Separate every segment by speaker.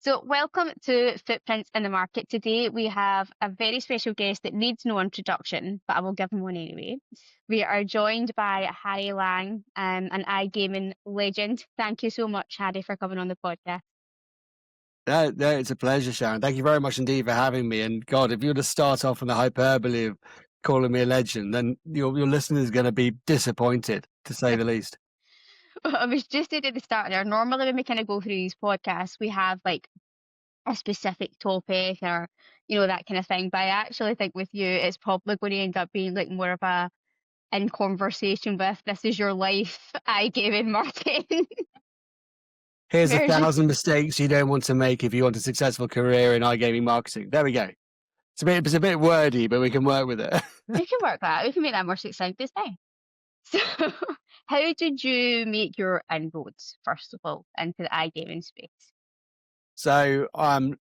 Speaker 1: So, welcome to Footprints in the Market. Today, we have a very special guest that needs no introduction, but I will give him one anyway. We are joined by Harry Lang, an iGaming legend. Thank you so much, Harry, for coming on the podcast.
Speaker 2: No, it's a pleasure, Sharon. Thank you very much indeed for having me. And God, if you were to start off on the hyperbole of calling me a legend, then your listener is going to be disappointed, to say the least.
Speaker 1: I was just at the start there. Normally, when we kind of go through these podcasts, we have like a specific topic or, that kind of thing. But I actually think with you, it's probably going to end up being like more of a in conversation with this is your life, iGaming marketing
Speaker 2: Here's a
Speaker 1: version.
Speaker 2: 1,000 mistakes you don't want to make if you want a successful career in iGaming marketing. There we go. It's a bit wordy, but we can work with it.
Speaker 1: We can work that. We can make that more succinct. It's fine. So, how did you make your inroads, first of all, into the iGaming space?
Speaker 2: So,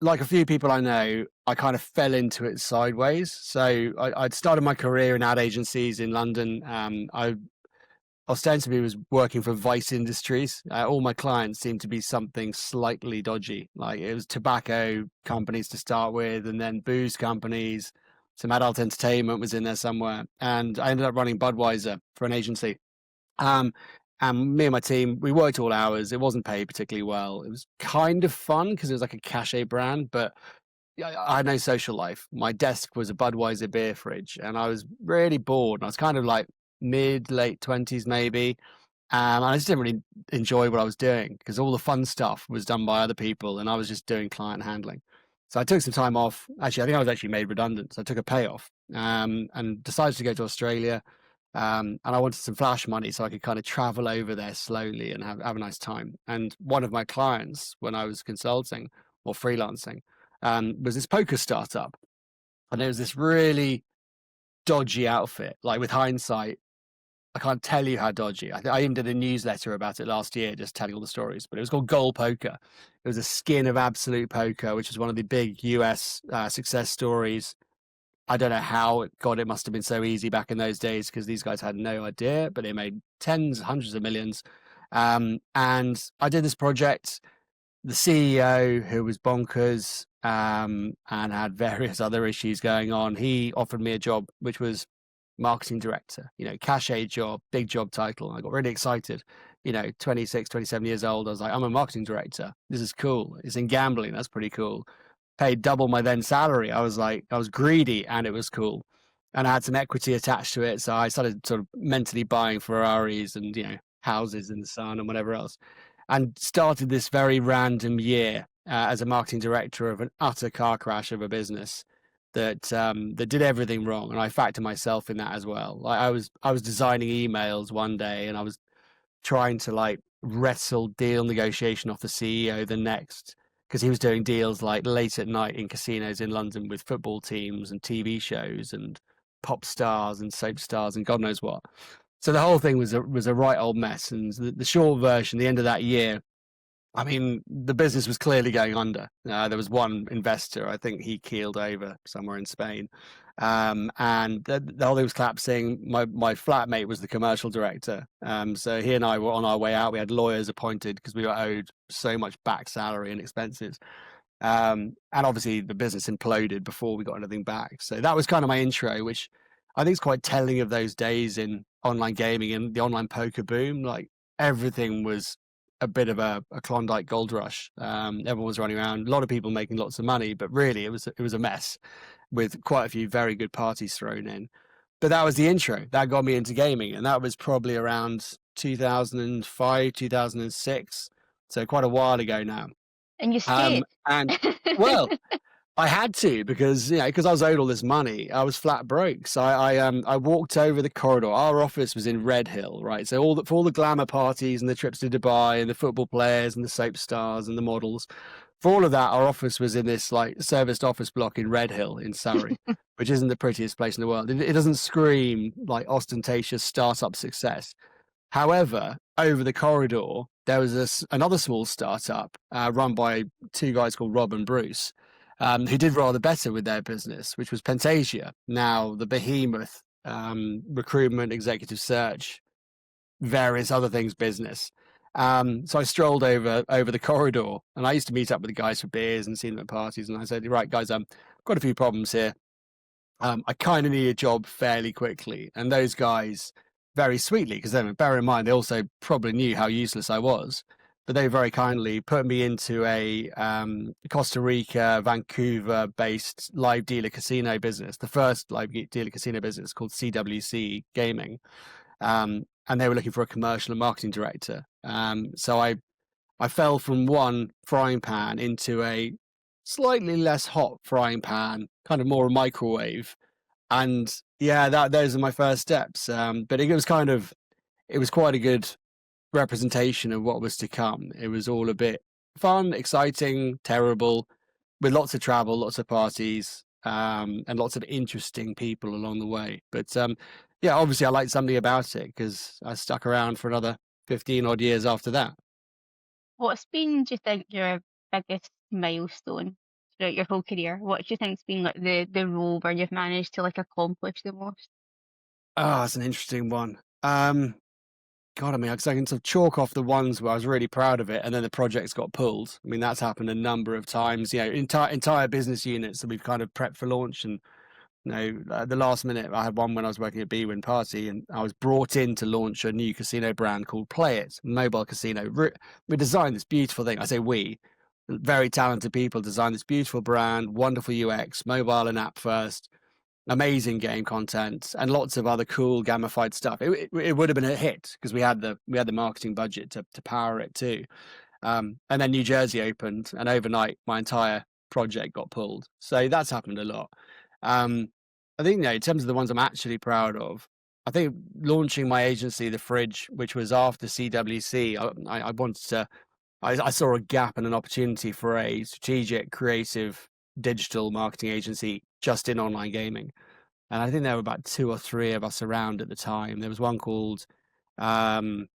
Speaker 2: like a few people I know, I kind of fell into it sideways. So I'd started my career in ad agencies in London. I ostensibly was working for Vice Industries. All my clients seemed to be something slightly dodgy. Like it was tobacco companies to start with, and then booze companies. Some adult entertainment was in there somewhere. And I ended up running Budweiser for an agency. And me and my team, we worked all hours. It wasn't paid particularly well. It was kind of fun because it was like a cachet brand, but I had no social life. My desk was a Budweiser beer fridge, and I was really bored. I was kind of like late 20s maybe. And I just didn't really enjoy what I was doing because all the fun stuff was done by other people, and I was just doing client handling. So I took some time off. Actually, I think I was actually made redundant. So I took a payoff and decided to go to Australia. And I wanted some flash money so I could kind of travel over there slowly and have a nice time. And one of my clients, when I was consulting or freelancing, was this poker startup. And it was this really dodgy outfit. Like with hindsight, I can't tell you how dodgy. I even did a newsletter about it last year, just telling all the stories. But it was called Gold Poker. It was a skin of Absolute Poker, which was one of the big US success stories. I don't know how it must have been so easy back in those days because these guys had no idea, but they made tens, hundreds of millions. And I did this project. The CEO, who was bonkers and had various other issues going on, he offered me a job, which was marketing director, cachet job, big job title. And I got really excited, 26, 27 years old. I was like, I'm a marketing director. This is cool. It's in gambling. That's pretty cool. Paid double my then salary. I was greedy and it was cool. And I had some equity attached to it. So I started sort of mentally buying Ferraris and, houses in the sun and whatever else. And started this very random year as a marketing director of an utter car crash of a business that did everything wrong. And I factor myself in that as well. Like I was designing emails one day and I was trying to like wrestle deal negotiation off the CEO the next, because he was doing deals like late at night in casinos in London with football teams and TV shows and pop stars and soap stars and God knows what. So the whole thing was a right old mess. And the short version, the end of that year, I mean, the business was clearly going under. There was one investor, I think he keeled over somewhere in Spain. And the whole thing was collapsing. My flatmate was the commercial director. So he and I were on our way out. We had lawyers appointed because we were owed so much back salary and expenses. And obviously the business imploded before we got anything back. So that was kind of my intro, which I think is quite telling of those days in online gaming and the online poker boom. Like everything was a bit of a Klondike gold rush. Everyone was running around, a lot of people making lots of money, but really it was a mess with quite a few very good parties thrown in. But that was the intro. That got me into gaming, and that was probably around 2005, 2006. So quite a while ago now.
Speaker 1: And you stayed.
Speaker 2: And well, I had to because I was owed all this money. I was flat broke, so I walked over the corridor. Our office was in Red Hill, right? So for all the glamour parties and the trips to Dubai and the football players and the soap stars and the models, for all of that, our office was in this like serviced office block in Red Hill in Surrey, which isn't the prettiest place in the world. It doesn't scream like ostentatious startup success. However, over the corridor there was another small startup run by two guys called Rob and Bruce who did rather better with their business, which was Pentasia, now the behemoth recruitment, executive search, various other things business. So I strolled over the corridor, and I used to meet up with the guys for beers and see them at parties. And I said, "Right, guys, I've got a few problems here. I kind of need a job fairly quickly." And those guys, very sweetly, because then bear in mind they also probably knew how useless I was, but they very kindly put me into a Costa Rica, Vancouver-based live dealer casino business, the first live dealer casino business called CWC Gaming. And they were looking for a commercial and marketing director. So I fell from one frying pan into a slightly less hot frying pan, kind of more a microwave. And yeah, those are my first steps. But it was quite a good representation of what was to come. It was all a bit fun, exciting, terrible, with lots of travel, lots of parties, and lots of interesting people along the way. But yeah, obviously I liked something about it because I stuck around for another 15 odd years after that.
Speaker 1: What's been, do you think, your biggest milestone throughout your whole career? What do you think's been like the role where you've managed to like accomplish the most?
Speaker 2: Oh, that's an interesting one. God, I mean, 'cause I can sort of chalk off the ones where I was really proud of it, and then the projects got pulled. I mean, that's happened a number of times. You know, entire business units that we've kind of prepped for launch, and at the last minute, I had one when I was working at Bwin Party, and I was brought in to launch a new casino brand called Play It, mobile casino. We designed this beautiful thing. I say we, very talented people designed this beautiful brand, wonderful UX, mobile and app first, amazing game content, and lots of other cool gamified stuff. It would have been a hit because we had the marketing budget to power it too. And then New Jersey opened, and overnight my entire project got pulled. So that's happened a lot. I think, in terms of the ones I'm actually proud of, I think launching my agency, The Fridge, which was after CWC, I wanted to. I saw a gap and an opportunity for a strategic, creative, digital marketing agency just in online gaming. And I think there were about two or three of us around at the time. There was one called um,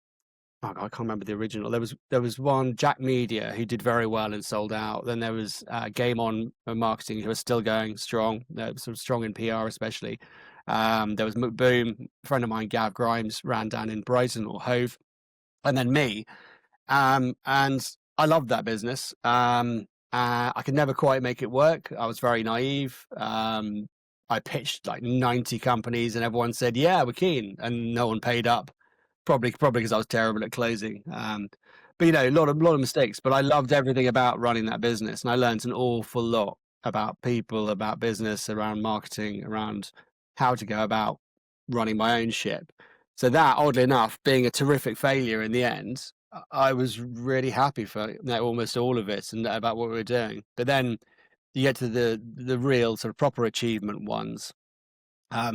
Speaker 2: oh God, I can't remember the original. There was one, Jack Media, who did very well and sold out. Then there was Game On Marketing, who are still going strong, sort of strong in PR especially. There was Boom, a friend of mine, Gav Grimes, ran down in Brighton or Hove, and then me. And I loved that business. I could never quite make it work. I was very naive. I pitched like 90 companies, and everyone said, "Yeah, we're keen," and no one paid up. Probably because I was terrible at closing. But a lot of mistakes. But I loved everything about running that business, and I learned an awful lot about people, about business, around marketing, around how to go about running my own ship. So that, oddly enough, being a terrific failure in the end, I was really happy for almost all of it and about what we were doing. But then you get to the real sort of proper achievement ones. I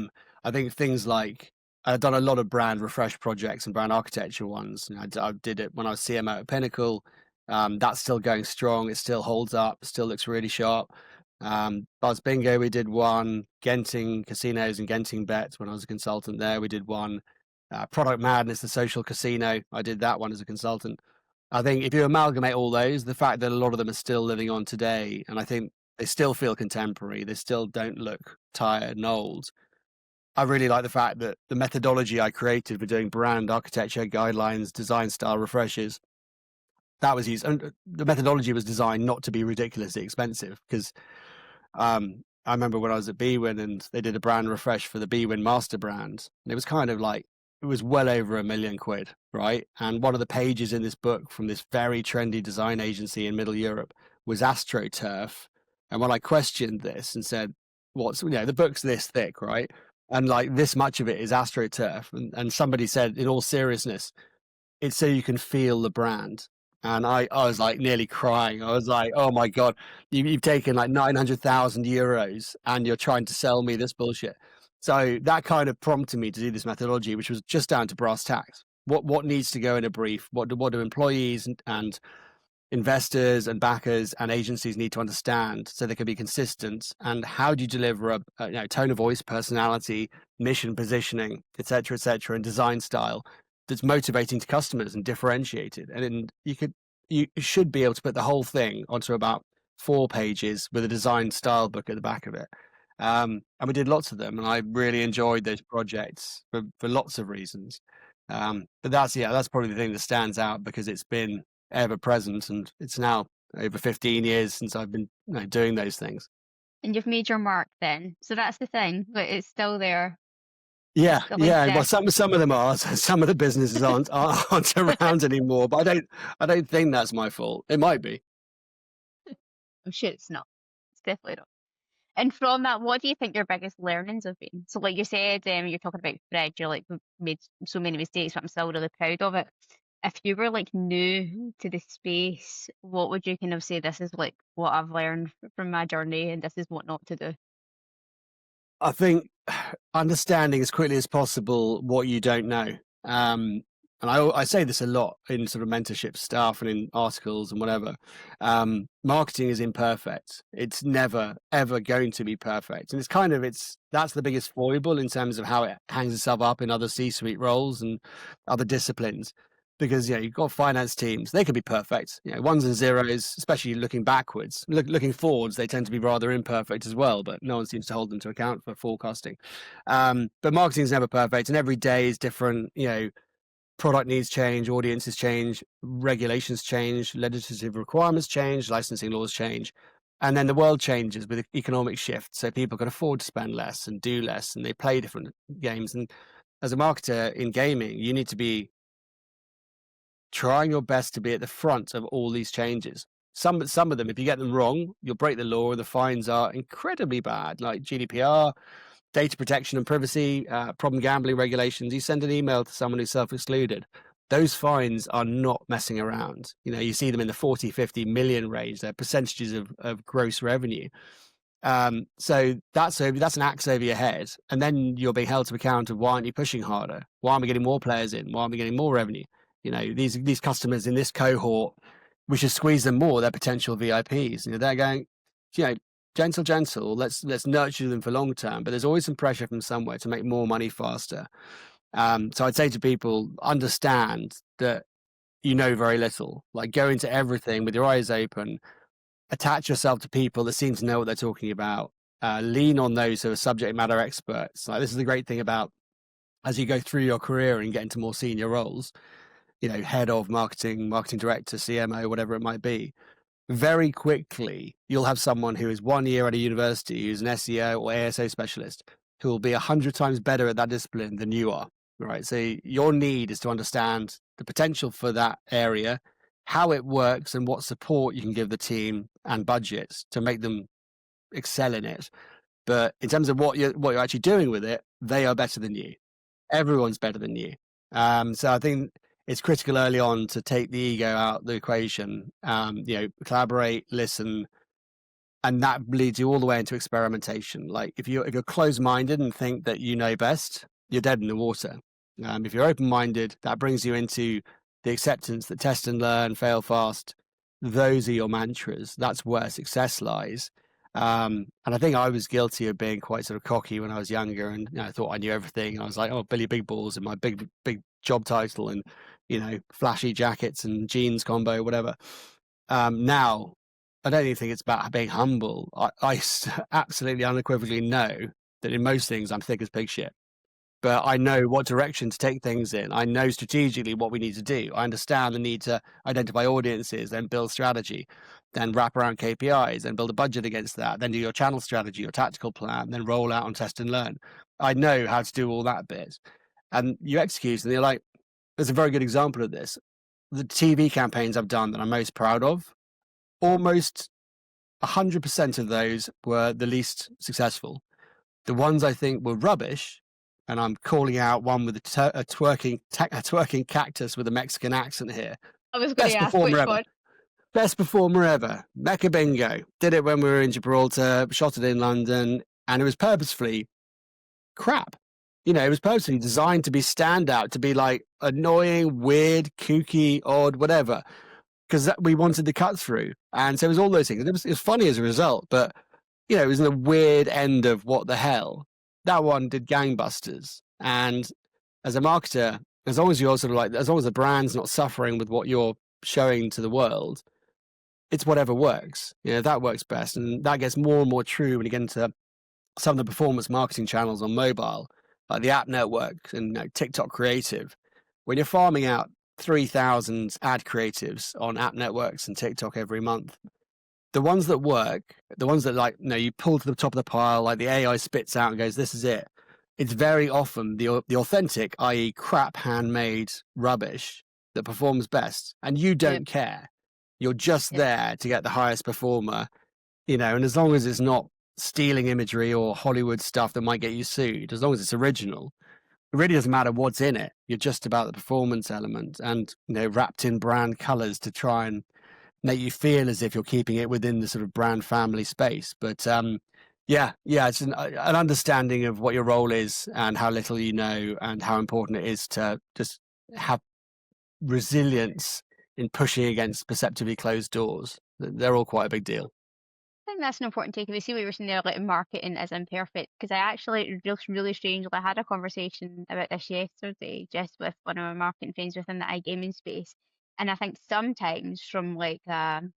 Speaker 2: think things like I've done a lot of brand refresh projects and brand architecture ones. I did it when I was CMO at Pinnacle. That's still going strong. It still holds up. Still looks really sharp. Buzz Bingo, we did one. Genting Casinos and Genting Bet, when I was a consultant there, we did one. Product Madness, the social casino, I did that one as a consultant. I think if you amalgamate all those, the fact that a lot of them are still living on today, and I think they still feel contemporary, they still don't look tired and old. I really like the fact that the methodology I created for doing brand architecture guidelines, design style refreshes, that was used. And the methodology was designed not to be ridiculously expensive because I remember when I was at Bwin and they did a brand refresh for the Bwin master brand. And it was kind of like, it was well over £1 million, right? And one of the pages in this book from this very trendy design agency in Middle Europe was AstroTurf. And when I questioned this and said, the book's this thick, right? And like this much of it is AstroTurf. And somebody said, in all seriousness, it's so you can feel the brand. And I was like nearly crying. I was like, oh my God, you've taken like 900,000 euros and you're trying to sell me this bullshit. So that kind of prompted me to do this methodology, which was just down to brass tacks. What needs to go in a brief? What do employees and investors and backers and agencies need to understand so they can be consistent? And how do you deliver a tone of voice, personality, mission, positioning, etc., and design style that's motivating to customers and differentiated? And you should be able to put the whole thing onto about 4 pages with a design style book at the back of it. And we did lots of them, and I really enjoyed those projects for lots of reasons. But that's probably the thing that stands out because it's been ever present, and it's now over 15 years since I've been doing those things.
Speaker 1: And you've made your mark then. So that's the thing. Like it's still there. It
Speaker 2: Yeah,
Speaker 1: still
Speaker 2: yeah. Well,
Speaker 1: exists.
Speaker 2: some of them are. Some of the businesses aren't around anymore. But I don't think that's my fault. It might be.
Speaker 1: I'm sure it's not. It's definitely not. And from that, what do you think your biggest learnings have been? So, like you said, you're talking about Fred, you're like, "We've made so many mistakes, but I'm still really proud of it." If you were like new to the space, what would you kind of say? This is like what I've learned from my journey, and this is what not to do.
Speaker 2: I think understanding as quickly as possible what you don't know. And I say this a lot in sort of mentorship stuff and in articles and whatever. Marketing is imperfect. It's never, ever going to be perfect. And that's the biggest foible in terms of how it hangs itself up in other C-suite roles and other disciplines. Because you've got finance teams, they can be perfect, ones and zeros, especially looking backwards. Looking forwards, they tend to be rather imperfect as well, but no one seems to hold them to account for forecasting. But marketing is never perfect, and every day is different. Product needs change, audiences change, regulations change, legislative requirements change, licensing laws change. And then the world changes with economic shift. So people can afford to spend less and do less, and they play different games. And as a marketer in gaming, you need to be trying your best to be at the front of all these changes. Some of them, if you get them wrong, you'll break the law. The fines are incredibly bad, like GDPR, data protection and privacy, problem gambling regulations. You send an email to someone who's self-excluded, those fines are not messing around. You see them in the 40, 50 million range. They're percentages of gross revenue. So that's an axe over your head. And then you're being held to account of, why aren't you pushing harder? Why aren't we getting more players in? Why aren't we getting more revenue? These customers in this cohort, we should squeeze them more. They're potential VIPs. They're going, gentle. Let's nurture them for long term. But there's always some pressure from somewhere to make more money faster. So I'd say to people, understand that you know very little. Like, go into everything with your eyes open. Attach yourself to people that seem to know what they're talking about. Lean on those who are subject matter experts. Like, this is the great thing about, as you go through your career and get into more senior roles, head of marketing, marketing director, CMO, whatever it might be, very quickly you'll have someone who is 1 year at a university, who's an SEO or ASO specialist, who will be 100 times better at that discipline than you are. Right. So your need is to understand the potential for that area, how it works, and what support you can give the team and budgets to make them excel in it. But in terms of what you're actually doing with it, they are better than you. Everyone's better than you. So I think it's critical early on to take the ego out of the equation. Collaborate, listen, and that leads you all the way into experimentation. Like, if you're closed-minded and think that you know best, you're dead in the water. If you're open-minded, that brings you into the acceptance that test and learn, fail fast. Those are your mantras. That's where success lies. And I think I was guilty of being quite sort of cocky when I was younger, and I thought I knew everything. I was like, oh, Billy Big Balls in my big job title, and flashy jackets and jeans combo, whatever. Now, I don't even think it's about being humble. I absolutely unequivocally know that in most things I'm thick as pig shit. But I know what direction to take things in. I know strategically what we need to do. I understand the need to identify audiences, then build strategy, then wrap around KPIs, then build a budget against that, then do your channel strategy, your tactical plan, then roll out and test and learn. I know how to do all that bit. And you execute, and you're like, there's a very good example of this. The TV campaigns I've done that I'm most proud of, almost 100% of those were the least successful. The ones I think were rubbish, and I'm calling out one with a twerking cactus with a Mexican accent here.
Speaker 1: I was going to
Speaker 2: Best
Speaker 1: ask
Speaker 2: performer
Speaker 1: which
Speaker 2: ever.
Speaker 1: one.
Speaker 2: Best performer ever. Mecca Bingo. Did it when we were in Gibraltar, shot it in London, and it was purposefully crap. It was purposely designed to be standout, to be like annoying, weird, kooky, odd, whatever, because we wanted the cut through. And so it was all those things. It was funny as a result, but it was in the weird end of what the hell. That one did gangbusters. And as a marketer, as long as you're sort of like, as long as the brand's not suffering with what you're showing to the world, it's whatever works. That works best. And that gets more and more true when you get into some of the performance marketing channels on mobile, like the app network and TikTok creative. when you're farming out 3,000 ad creatives on app networks and TikTok every month, the ones that work, the ones that like, you pull to the top of the pile, like the AI spits out and goes, this is it. It's very often the authentic, i.e. crap handmade rubbish that performs best. And you
Speaker 1: Yep.
Speaker 2: don't care. You're just
Speaker 1: Yep.
Speaker 2: there to get the highest performer, and as long as it's not stealing imagery or Hollywood stuff that might get you sued, as long as it's original, it really doesn't matter what's in it. You're just about the performance element and, wrapped in brand colors to try and make you feel as if you're keeping it within the sort of brand family space. But yeah, it's an understanding of what your role is and how little you know and how important it is to just have resilience in pushing against perceptively closed doors. They're all quite a big deal.
Speaker 1: I think that's an important takeaway. See what you were saying there, like marketing is imperfect. Because I actually, just really strange, I had a conversation about this yesterday just with one of my marketing friends within the iGaming space. And I think sometimes from like from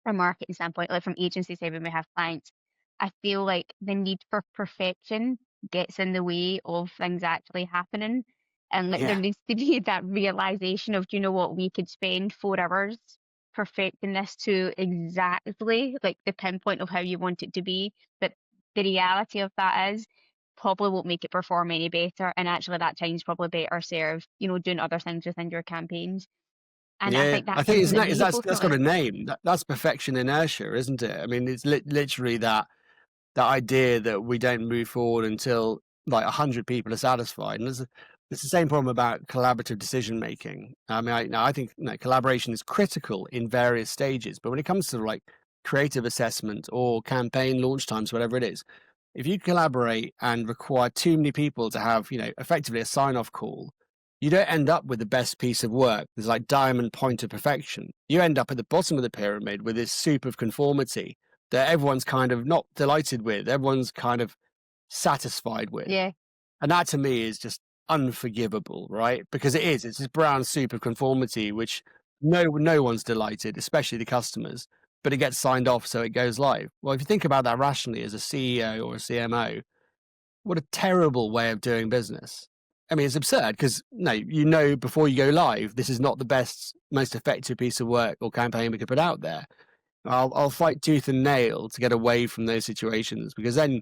Speaker 1: a marketing standpoint, like from agency side when we have clients, I feel like the need for perfection gets in the way of things actually happening. And like there
Speaker 2: Yeah.
Speaker 1: needs to be that realization of, do you know what, we could spend 4 hours perfecting this to exactly like the pinpoint of how you want it to be. But the reality of that is probably won't make it perform any better. And actually that time's probably better served, doing other things within your campaigns. And I
Speaker 2: Yeah,
Speaker 1: think
Speaker 2: I
Speaker 1: that's
Speaker 2: think
Speaker 1: something
Speaker 2: it's
Speaker 1: that
Speaker 2: that,
Speaker 1: we
Speaker 2: that's
Speaker 1: both
Speaker 2: got
Speaker 1: really
Speaker 2: a name. That's perfection inertia, isn't it? I mean, it's literally that idea that we don't move forward until like 100 people are satisfied. And it's the same problem about collaborative decision making. I mean, I think collaboration is critical in various stages, but when it comes to like creative assessment or campaign launch times, whatever it is, if you collaborate and require too many people to have, effectively a sign-off call, you don't end up with the best piece of work. There's like diamond point of perfection. You end up at the bottom of the pyramid with this soup of conformity that everyone's kind of not delighted with, everyone's kind of satisfied with.
Speaker 1: yeah.
Speaker 2: And that to me is just unforgivable, right? Because it's this brown soup of conformity, which no one's delighted, especially the customers, but it gets signed off, so it goes live. Well, if you think about that rationally as a CEO or a CMO, what a terrible way of doing business. I mean, it's absurd because before you go live, this is not the best, most effective piece of work or campaign we could put out there. I'll fight tooth and nail to get away from those situations because then,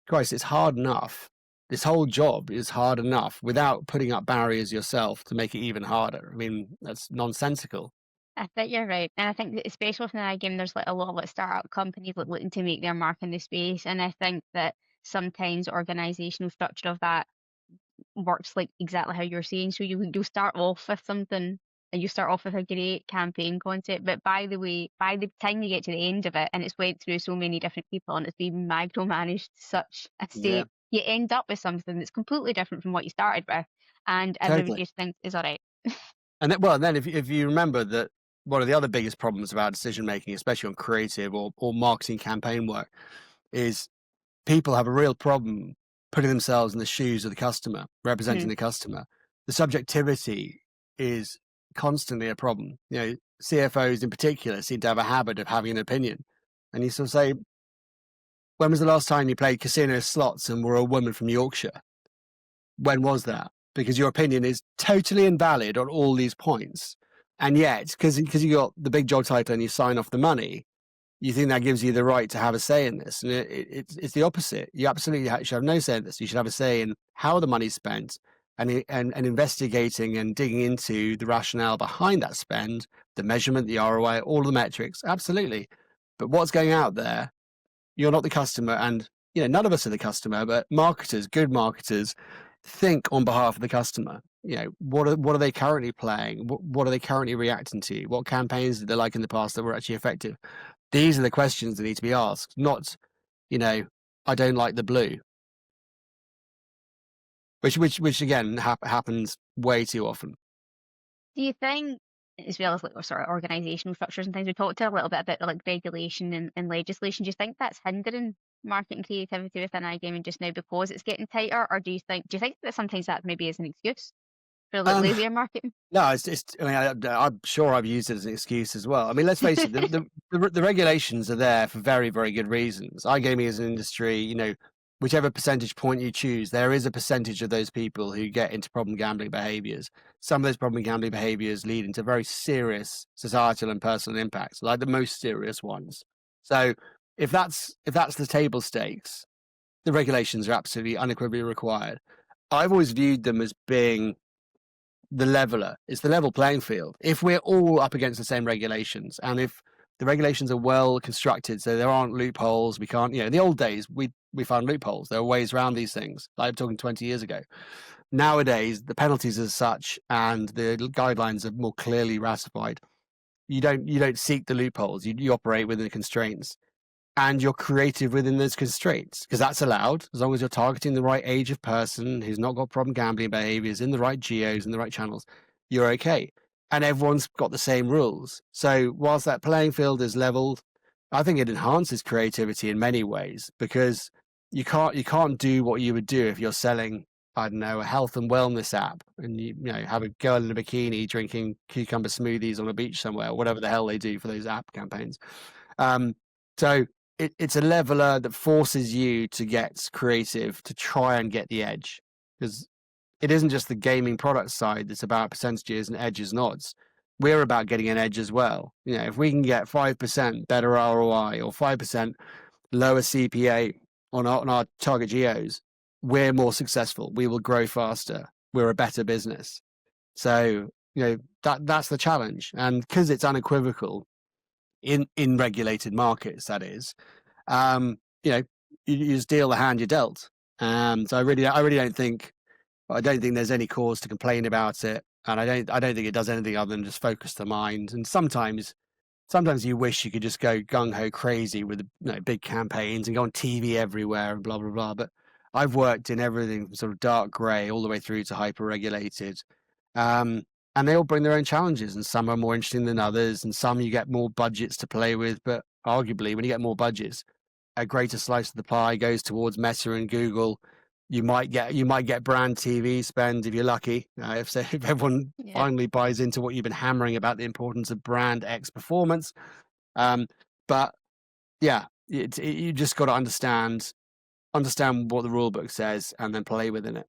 Speaker 2: Christ, it's hard enough. This whole job is hard enough without putting up barriers yourself to make it even harder. I mean, that's nonsensical.
Speaker 1: I think you're right. And I think that especially within iGaming, there's like a lot of like startup companies like looking to make their mark in the space. And I think that sometimes organizational structure of that works like exactly how you're saying. So you'll start off with something and you start off with a great campaign concept. But by the way, by the time you get to the end of it and it's went through so many different people and it's been micromanaged to such a
Speaker 2: Yeah,
Speaker 1: state, you end up with something that's completely different from what you started with. And everybody
Speaker 2: totally.
Speaker 1: just thinks is all right.
Speaker 2: And then, well, then if you remember that one of the other biggest problems about decision making, especially on creative or marketing campaign work, is people have a real problem putting themselves in the shoes of the customer, representing the customer. The subjectivity is constantly a problem. CFOs in particular seem to have a habit of having an opinion. And you sort of say, when was the last time you played casino slots and were a woman from Yorkshire? When was that? Because your opinion is totally invalid on all these points. And yet, because you got the big job title and you sign off the money, you think that gives you the right to have a say in this. And it's the opposite. You absolutely should have no say in this. You should have a say in how the money's spent and investigating and digging into the rationale behind that spend, the measurement, the ROI, all of the metrics. Absolutely. But what's going out there, you're not the customer. And, none of us are the customer, but marketers, good marketers, think on behalf of the customer. What are they currently playing? What are they currently reacting to? What campaigns did they like in the past that were actually effective? These are the questions that need to be asked, not, I don't like the blue, which again happens way too often.
Speaker 1: Do you think, as well as like sort of organizational structures and things, we talked a little bit about like regulation and legislation. Do you think that's hindering marketing creativity within iGaming just now because it's getting tighter, or do you think that sometimes that maybe is an excuse for like
Speaker 2: Um,
Speaker 1: lazier marketing?
Speaker 2: no, it's. I mean, I'm sure I've used it as an excuse as well. I mean, let's face it, the regulations are there for very, very good reasons. iGaming as an industry, whichever percentage point you choose, there is a percentage of those people who get into problem gambling behaviors. Some of those problem gambling behaviors lead into very serious societal and personal impacts, like the most serious ones. So if that's the table stakes, the regulations are absolutely unequivocally required. I've always viewed them as being the leveler. It's the level playing field. If we're all up against the same regulations, and if the regulations are well constructed, so there aren't loopholes, we can't, in the old days, we found loopholes. There were ways around these things. Like I'm talking 20 years ago. Nowadays, the penalties are such, and the guidelines are more clearly ratified. You don't seek the loopholes. You operate within the constraints, and you're creative within those constraints, because that's allowed as long as you're targeting the right age of person who's not got problem gambling behaviors in the right geos and the right channels. You're okay, and everyone's got the same rules. So whilst that playing field is leveled, I think it enhances creativity in many ways, because you can't do what you would do if you're selling, I don't know, a health and wellness app, and you have a girl in a bikini drinking cucumber smoothies on a beach somewhere, or whatever the hell they do for those app campaigns. So it's a leveler that forces you to get creative, to try and get the edge, because it isn't just the gaming product side that's about percentages and edges and odds. We're about getting an edge as well. If we can get 5% better ROI or 5% lower CPA on our target geos, we're more successful. We will grow faster. We're a better business. So that's the challenge, and because it's unequivocal in regulated markets, that is, you just deal the hand you're dealt. So I really don't think there's any cause to complain about it, and I don't think it does anything other than just focus the mind. And sometimes you wish you could just go gung ho crazy with big campaigns and go on TV everywhere and blah blah blah. But I've worked in everything from sort of dark grey all the way through to hyper regulated. And they all bring their own challenges, and some are more interesting than others, and some you get more budgets to play with. But arguably, when you get more budgets, a greater slice of the pie goes towards Meta and Google. You might get brand TV spend if you're lucky. If everyone finally buys into what you've been hammering about the importance of brand X performance. But yeah, you just got to understand what the rule book says and then play within it.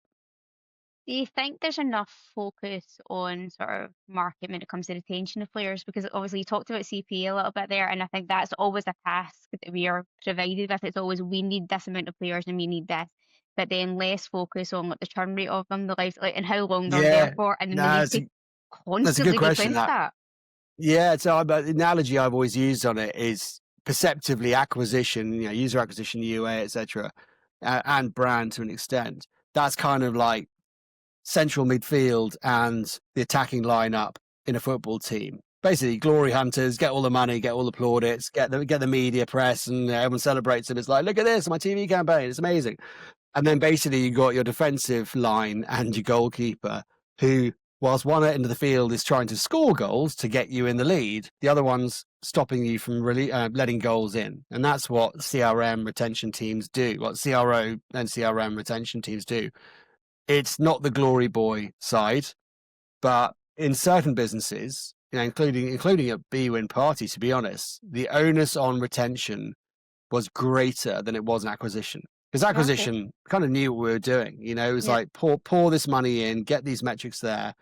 Speaker 1: Do you think there's enough focus on sort of market when it comes to retention of players? Because obviously you talked about CPA a little bit there, and I think that's always a task that we are provided with. It's always we need this amount of players and we need this, but then less focus on the churn rate of them, the life, and how long they're there for, and then they need to constantly replenish that.
Speaker 2: Yeah, so the analogy I've always used on it is perceptively acquisition, user acquisition, UA, etc., and brand to an extent. That's kind of like central midfield and the attacking lineup in a football team. Basically, glory hunters, get all the money, get all the plaudits, get the media press, and everyone celebrates them. It's like, look at this, my TV campaign, it's amazing. And then basically you got your defensive line and your goalkeeper, who, whilst one end of the field is trying to score goals to get you in the lead, the other one's stopping you from really letting goals in. And that's what CRM retention teams do, what CRO and CRM retention teams do. It's not the glory boy side, but in certain businesses, including at bwin Party, to be honest, the onus on retention was greater than it was in acquisition. Because acquisition kind of knew what we were doing. It was like pour this money in, get these metrics there,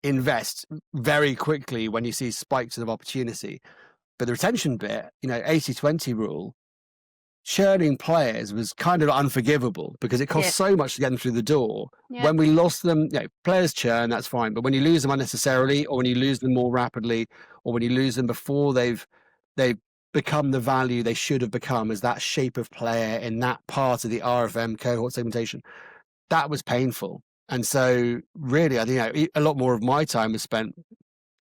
Speaker 2: invest very quickly when you see spikes of opportunity. But the retention bit, 80-20 rule, churning players was kind of unforgivable because it costs so much to get them through the door. When we lost them, players churn, that's fine. But when you lose them unnecessarily, or when you lose them more rapidly, or when you lose them before they've become the value they should have become as that shape of player in that part of the RFM cohort segmentation, that was painful. And so really, I think a lot more of my time was spent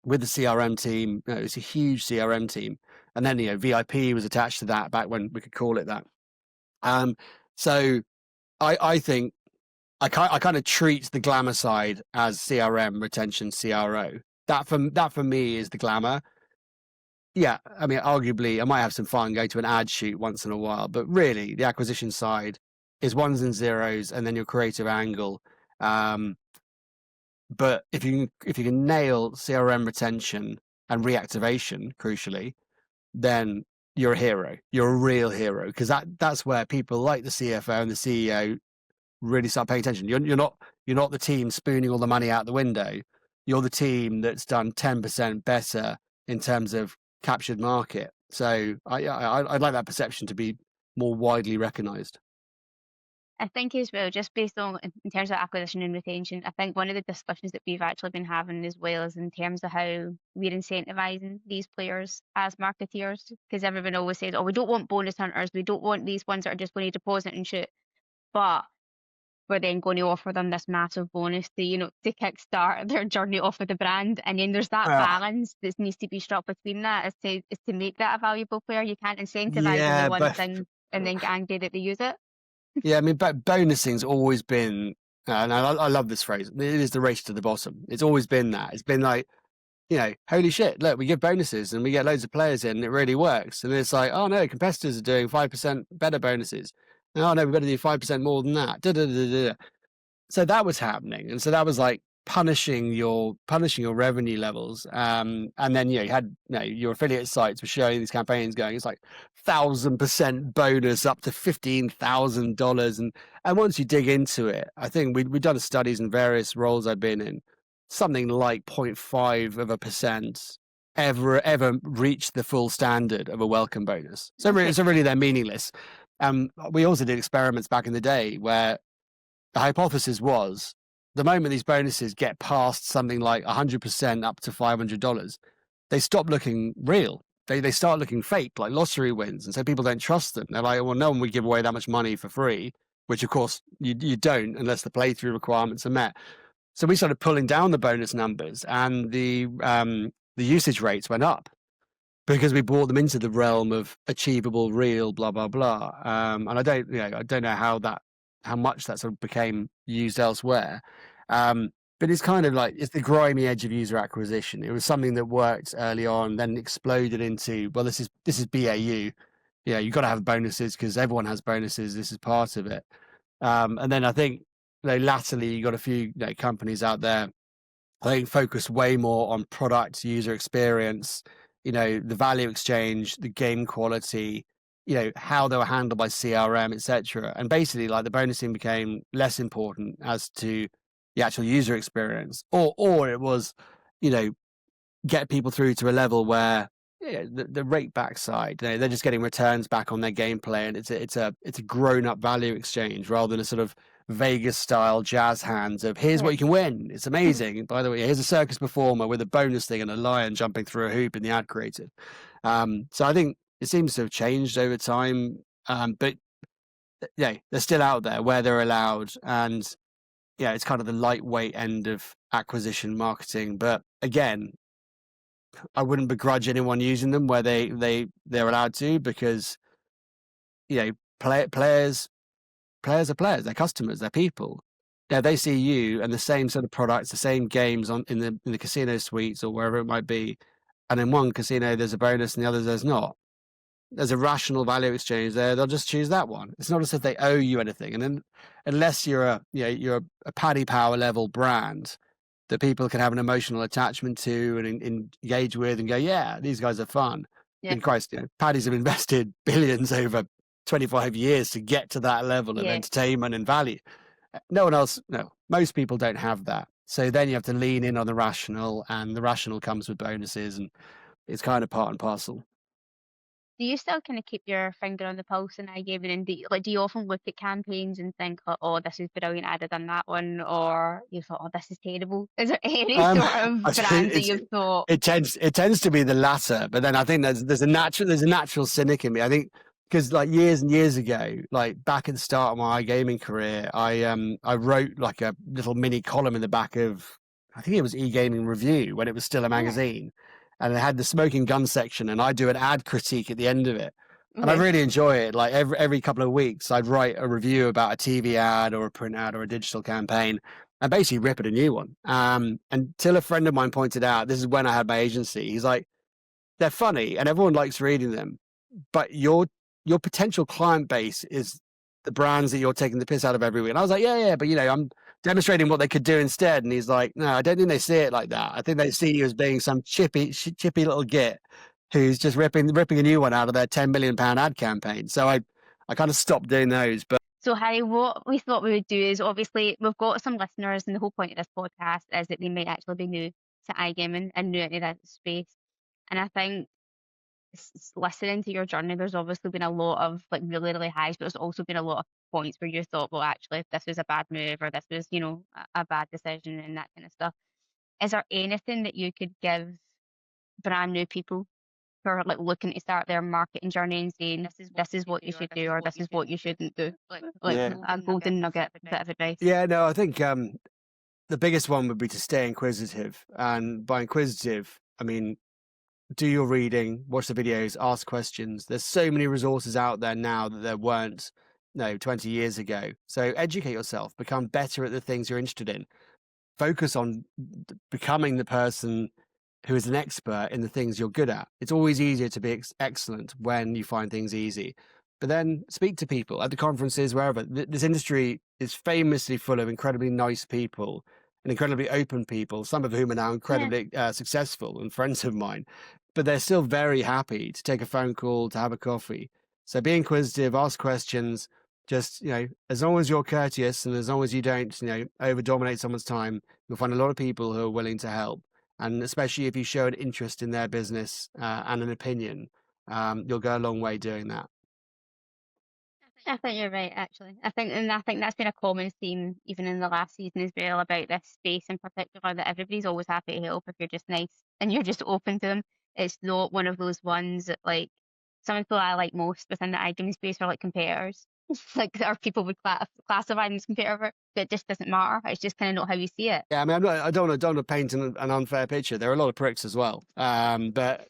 Speaker 2: with the CRM team. It was a huge CRM team. And then, VIP was attached to that back when we could call it that. So I think I kind of treat the glamour side as CRM retention CRO. That for me is the glamour. Yeah, I mean, arguably, I might have some fun, go to an ad shoot once in a while, but really, the acquisition side is ones and zeros, and then your creative angle. But if you can nail CRM retention and reactivation, crucially, then you're a hero. You're a real hero, because that's where people like the CFO and the CEO really start paying attention. You're not the team spooning all the money out the window. You're the team that's done 10% better in terms of captured market. So I'd like that perception to be more widely recognised.
Speaker 1: I think as well, just based on in terms of acquisition and retention, I think one of the discussions that we've actually been having as well is in terms of how we're incentivizing these players as marketeers, because everyone always says, "Oh, we don't want bonus hunters, we don't want these ones that are just going to deposit and shoot," but we're then going to offer them this massive bonus to, to kickstart their journey off of the brand. And then there's that
Speaker 2: Uh,
Speaker 1: balance that needs to be struck between that is to make that a valuable player. You can't incentivize them the
Speaker 2: yeah,
Speaker 1: one
Speaker 2: but
Speaker 1: thing and then get angry that they use it.
Speaker 2: yeah, I mean, but bonusing's always been, and I love this phrase. It is the race to the bottom. It's always been that. It's been like, holy shit, look, we give bonuses and we get loads of players in and it really works. And it's like, oh no, competitors are doing 5% better bonuses. And, oh no, we better do 5% more than that. Da, da, da, da, da. So that was happening. And so that was like punishing your revenue levels. And then, you had, your affiliate sites were showing these campaigns going, it's like 1,000% bonus up to $15,000. And once you dig into it, I think we've done studies in various roles I've been in, something like 0.5% ever reached the full standard of a welcome bonus. So
Speaker 1: Okay.
Speaker 2: really they're meaningless. We also did experiments back in the day where the hypothesis was the moment these bonuses get past something like 100% up to $500, they stop looking real. They start looking fake, like lottery wins. And so people don't trust them. They're like, well, no one would give away that much money for free, which of course you don't unless the playthrough requirements are met. So we started pulling down the bonus numbers, and the usage rates went up because we brought them into the realm of achievable, real, blah blah blah. And I don't know how much that sort of became used elsewhere. But it's kind of like it's the grimy edge of user acquisition. It was something that worked early on, then exploded into, well, this is BAU. Yeah, you've got to have bonuses because everyone has bonuses. This is part of it. And then I think latterly you got a few companies out there, I think, focus way more on product, user experience, the value exchange, the game quality, how they were handled by CRM, etc. And basically, like, the bonusing became less important as to the actual user experience, or it was, get people through to a level where the rate back side, they're just getting returns back on their gameplay, and it's a grown up value exchange rather than a sort of Vegas style jazz hands of here's what you can win. It's amazing. By the way, here's a circus performer with a bonus thing and a lion jumping through a hoop in the ad creative. So I think it seems to have changed over time, but they're still out there where they're allowed, and it's kind of the lightweight end of acquisition marketing. But again, I wouldn't begrudge anyone using them where they're allowed to, because players are players, they're customers, they're people. Yeah, they see you and the same sort of products, the same games in the casino suites or wherever it might be, and in one casino there's a bonus and the other there's not. There's a rational value exchange there. They'll just choose that one. It's not as if they owe you anything, and then unless you're a Paddy Power level brand that people can have an emotional attachment to and engage with and go, yeah, these guys are fun.
Speaker 1: Yeah.
Speaker 2: In Christ, Paddies have invested billions over 25 years to get to that level of entertainment and value. Most people don't have that. So then you have to lean in on the rational, and the rational comes with bonuses, and it's kind of part and parcel.
Speaker 1: Do you still kind of keep your finger on the pulse in iGaming, and do you often look at campaigns and think, oh, this is brilliant, I'd have done that one, or you thought, oh, this is terrible? Is there any sort of brand that you've thought?
Speaker 2: It tends to be the latter, but then I think there's a natural cynic in me. I think because, like, years and years ago, like back at the start of my iGaming career, I wrote like a little mini column in the back of, I think it was eGaming Review when it was still a magazine. And it had the smoking gun section, and I do an ad critique at the end of it. And I really enjoy it. Like every couple of weeks, I'd write a review about a TV ad or a print ad or a digital campaign and basically rip it a new one. Until a friend of mine pointed out, this is when I had my agency, he's like, they're funny and everyone likes reading them, but your potential client base is the brands that you're taking the piss out of every week. And I was like, yeah, but I'm demonstrating what they could do instead. And he's like, no, I don't think they see it like that. I think they see you as being some chippy little git who's just ripping a new one out of their £10 million ad campaign. So I kind of stopped doing those. But
Speaker 1: So, Harry, what we thought we would do is obviously we've got some listeners, and the whole point of this podcast is that they might actually be new to iGaming and new into that space. And I think listening to your journey, there's obviously been a lot of like really, really highs, but there's also been a lot of points where you thought, well, actually, this was a bad move or this was, a bad decision and that kind of stuff. Is there anything that you could give brand new people who are like looking to start their marketing journey and saying this is what you should do or this is what you shouldn't do? Like
Speaker 2: Yeah.
Speaker 1: a golden nugget bit of advice.
Speaker 2: yeah, no, I think the biggest one would be to stay inquisitive. And by inquisitive, I mean, do your reading, watch the videos, ask questions. There's so many resources out there now that there weren't, 20 years ago. So educate yourself, become better at the things you're interested in. Focus on becoming the person who is an expert in the things you're good at. It's always easier to be excellent when you find things easy. But then speak to people at the conferences, wherever. This industry is famously full of incredibly nice people and incredibly open people, some of whom are now incredibly successful and friends of mine. But they're still very happy to take a phone call, to have a coffee. So be inquisitive, ask questions. Just, as long as you're courteous and as long as you don't, over dominate someone's time, you'll find a lot of people who are willing to help. And especially if you show an interest in their business and an opinion, you'll go a long way doing that.
Speaker 1: I think you're right, actually. I think that's been a common theme even in the last season as well about this space in particular, that everybody's always happy to help if you're just nice and you're just open to them. It's not one of those ones that like some people I like most within the iGaming space are like competitors. Like there are people would classify them as competitor, but it just doesn't matter. It's just kind of not how you see it.
Speaker 2: Yeah, I mean, I don't want to paint an unfair picture. There are a lot of pricks as well, but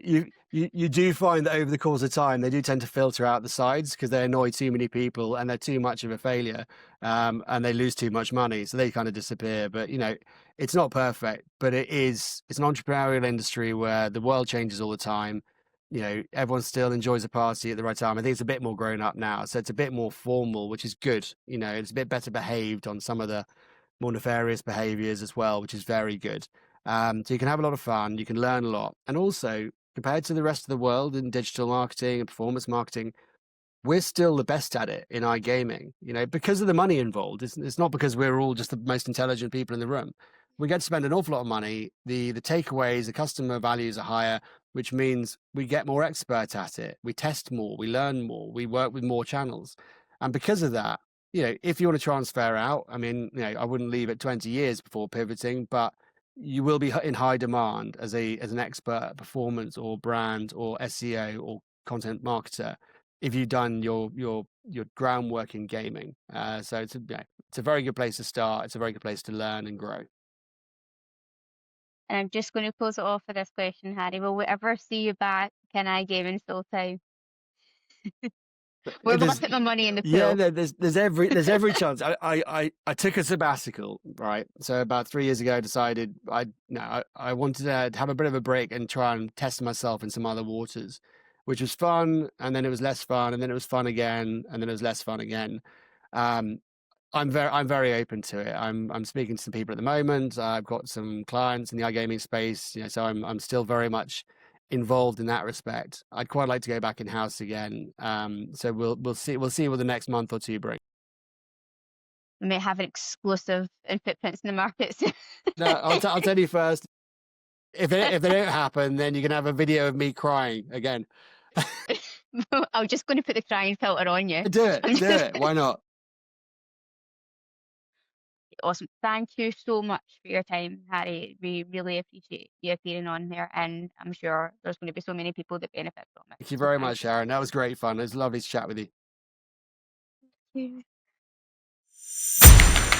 Speaker 2: you do find that over the course of time they do tend to filter out the sides because they annoy too many people and they're too much of a failure, and they lose too much money, so they kind of disappear. But it's not perfect, but it's an entrepreneurial industry where the world changes all the time. Everyone still enjoys a party at the right time. I think it's a bit more grown up now, so it's a bit more formal, which is good. It's a bit better behaved on some of the more nefarious behaviors as well, which is very good. So you can have a lot of fun, you can learn a lot. And also, compared to the rest of the world in digital marketing and performance marketing, we're still the best at it in iGaming, because of the money involved. It's not because we're all just the most intelligent people in the room. We get to spend an awful lot of money. The takeaways, the customer values are higher, which means we get more expert at it. We test more, we learn more, we work with more channels. And because of that, if you want to transfer out, I mean, I wouldn't leave it 20 years before pivoting, but you will be in high demand as an expert at performance or brand or SEO or content marketer if you've done your groundwork in gaming. So it's a very good place to start. It's a very good place to learn and grow.
Speaker 1: And I'm just going to close it off for this question, Harry. Will we ever see you back in iGaming full time? Where will I put my money in the pool?
Speaker 2: Yeah, there's every chance. I took a sabbatical, right? So about 3 years ago, I decided I wanted to have a bit of a break and try and test myself in some other waters, which was fun, and then it was less fun, and then it was fun again, and then it was less fun again. I'm very open to it. I'm speaking to some people at the moment. I've got some clients in the iGaming space, so I'm still very much involved in that respect. I'd quite like to go back in house again. So we'll see what the next month or two bring.
Speaker 1: We may have an exclusive in footprints in the markets.
Speaker 2: No, I'll tell you first. If they don't happen, then you can have a video of me crying again.
Speaker 1: I'm just going to put the crying filter on you.
Speaker 2: Do it. Why not?
Speaker 1: Awesome. Thank you so much for your time, Harry. We really appreciate you appearing on there, and I'm sure there's going to be so many people that benefit from it.
Speaker 2: Thank you very much, Sharon. That was great fun. It was lovely to chat with you.
Speaker 1: Thank you.